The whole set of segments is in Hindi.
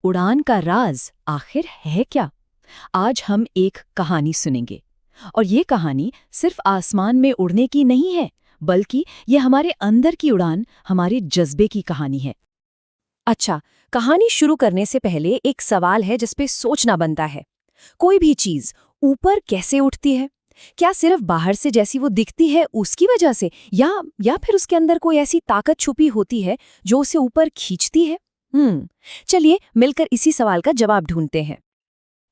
उड़ान का राज आखिर है क्या? आज हम एक कहानी सुनेंगे। और ये कहानी सिर्फ आसमान में उड़ने की नहीं है, बल्कि ये हमारे अंदर की उड़ान, हमारे जज्बे की कहानी है। अच्छा, कहानी शुरू करने से पहले एक सवाल है जिस पे सोचना बनता है। कोई भी चीज ऊपर कैसे उठती है? क्या सिर्फ बाहर से जैसी वो दिखती है उसकी वजह से, या फिर उसके अंदर कोई ऐसी ताकत छुपी होती है जो उसे ऊपर खींचती है? चलिए मिलकर इसी सवाल का जवाब ढूंढते हैं।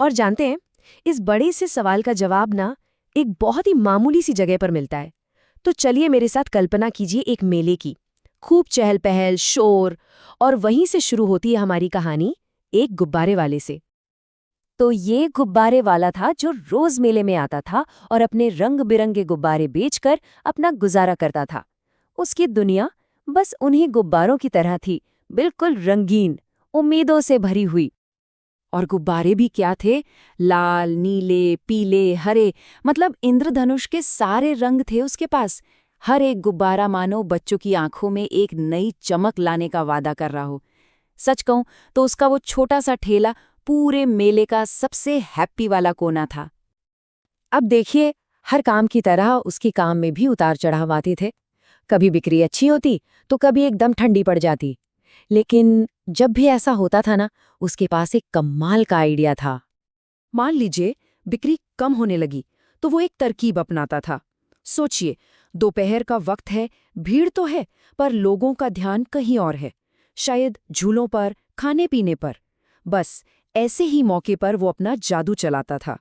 और जानते हैं, इस बड़े से सवाल का जवाब ना एक बहुत ही मामूली सी जगह पर मिलता है। तो चलिए मेरे साथ कल्पना कीजिए एक मेले की। खूब चहल पहल, शोर, और वहीं से शुरू होती है हमारी कहानी, एक गुब्बारे वाले से। तो ये गुब्बारे वाला था जो रोज मेले में आता था और अपने रंग बिरंगे गुब्बारे बेचकर अपना गुजारा करता था। उसकी दुनिया बस उन्हीं गुब्बारों की तरह थी, बिल्कुल रंगीन, उम्मीदों से भरी हुई। और गुब्बारे भी क्या थे? लाल, नीले, पीले, हरे, मतलब इंद्रधनुष के सारे रंग थे उसके पास। हर एक गुब्बारा मानो बच्चों की आंखों में एक नई चमक लाने का वादा कर रहा हो। सच कहूं तो उसका वो छोटा सा ठेला पूरे मेले का सबसे हैप्पी वाला कोना था। अब देखिए, हर काम की तरह उसकी काम में भी उतार चढ़ाव आते थे। कभी बिक्री अच्छी होती तो कभी एकदम ठंडी पड़ जाती। लेकिन जब भी ऐसा होता था ना, उसके पास एक कमाल का आइडिया था। मान लीजिए बिक्री कम होने लगी तो वो एक तरकीब अपनाता था। सोचिए, दोपहर का वक्त है, भीड़ तो है, पर लोगों का ध्यान कहीं और है। शायद झूलों पर, खाने पीने पर। बस ऐसे ही मौके पर वो अपना जादू चलाता था।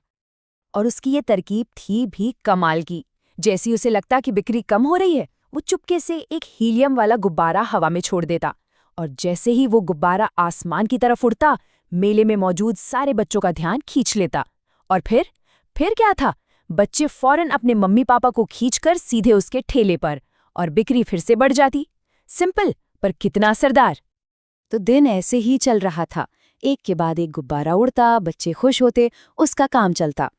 और उसकी ये तरकीब थी भी कमाल की। जैसी उसे लगता कि बिक्री कम हो रही है, वो चुपके से एक हीलियम वाला गुब्बारा हवा में छोड़ देता। और जैसे ही वो गुब्बारा आसमान की तरफ उड़ता, मेले में मौजूद सारे बच्चों का ध्यान खींच लेता। और फिर क्या था? बच्चे फौरन अपने मम्मी पापा को खींचकर सीधे उसके ठेले पर, और बिक्री फिर से बढ़ जाती। सिंपल, पर कितना असरदार। तो दिन ऐसे ही चल रहा था। एक के बाद एक गुब्बारा उड़ता, बच्चे खुश होते, उसका काम चलता।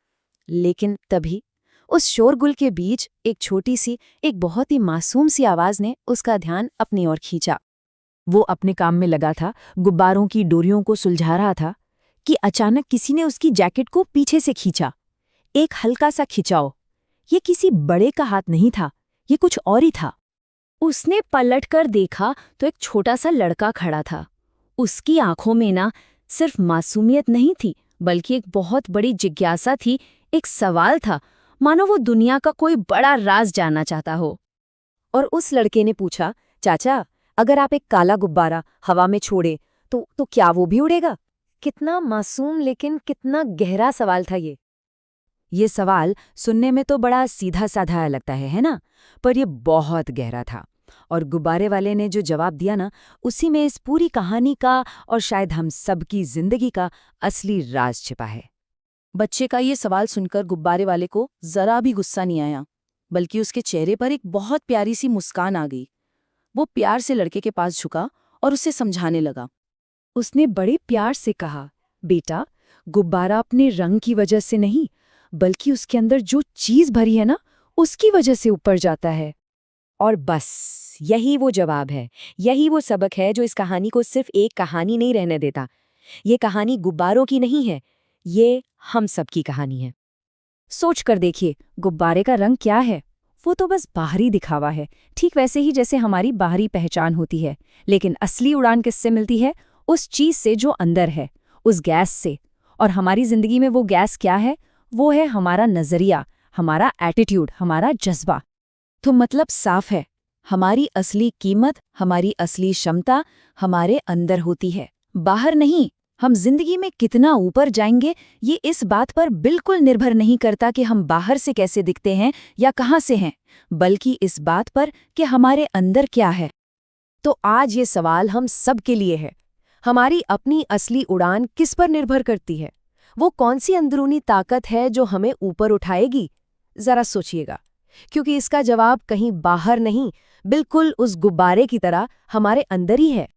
लेकिन तभी उस शोरगुल के बीच एक छोटी सी, एक बहुत ही मासूम सी आवाज ने उसका ध्यान अपनी ओर खींचा। वो अपने काम में लगा था, गुब्बारों की डोरियों को सुलझा रहा था, कि अचानक किसी ने उसकी जैकेट को पीछे से खींचा। एक हल्का सा खिंचाव। ये किसी बड़े का हाथ नहीं था, ये कुछ और ही था। उसने पलटकर देखा तो एक छोटा सा लड़का खड़ा था। उसकी आंखों में ना सिर्फ मासूमियत नहीं थी, बल्कि एक बहुत बड़ी जिज्ञासा थी, एक सवाल था, मानो वो दुनिया का कोई बड़ा राज जानना चाहता हो। और उस लड़के ने पूछा, चाचा, अगर आप एक काला गुब्बारा हवा में छोड़े तो क्या वो भी उड़ेगा? कितना मासूम लेकिन कितना गहरा सवाल था ये। ये सवाल सुनने में तो बड़ा सीधा साधा लगता है ना? पर ये बहुत गहरा था। और गुब्बारे वाले ने जो जवाब दिया ना, उसी में इस पूरी कहानी का और शायद हम सबकी जिंदगी का असली राज छिपा है। बच्चे का ये सवाल सुनकर गुब्बारे वाले को जरा भी गुस्सा नहीं आया, बल्कि उसके चेहरे पर एक बहुत प्यारी सी मुस्कान आ गई। वो प्यार से लड़के के पास झुका और उसे समझाने लगा। उसने बड़े प्यार से कहा, बेटा, गुब्बारा अपने रंग की वजह से नहीं, बल्कि उसके अंदर जो चीज भरी है ना, उसकी वजह से ऊपर जाता है। और बस यही वो जवाब है, यही वो सबक है जो इस कहानी को सिर्फ एक कहानी नहीं रहने देता। ये कहानी गुब्बारों की नहीं है, ये हम सबकी कहानी है। सोच कर देखिए, गुब्बारे का रंग क्या है? वो तो बस बाहरी दिखावा है, ठीक वैसे ही जैसे हमारी बाहरी पहचान होती है। लेकिन असली उड़ान किससे मिलती है? उस चीज से जो अंदर है, उस गैस से। और हमारी जिंदगी में वो गैस क्या है? वो है हमारा नजरिया, हमारा एटीट्यूड, हमारा जज्बा। तो मतलब साफ है, हमारी असली कीमत, हमारी असली क्षमता हमारे अंदर होती है, बाहर नहीं। हम जिंदगी में कितना ऊपर जाएंगे, ये इस बात पर बिल्कुल निर्भर नहीं करता कि हम बाहर से कैसे दिखते हैं या कहाँ से हैं, बल्कि इस बात पर कि हमारे अंदर क्या है। तो आज ये सवाल हम सब के लिए है। हमारी अपनी असली उड़ान किस पर निर्भर करती है? वो कौन सी अंदरूनी ताकत है जो हमें ऊपर उठाएगी? जरा सोचिएगा, क्योंकि इसका जवाब कहीं बाहर नहीं, बिल्कुल उस गुब्बारे की तरह हमारे अंदर ही है।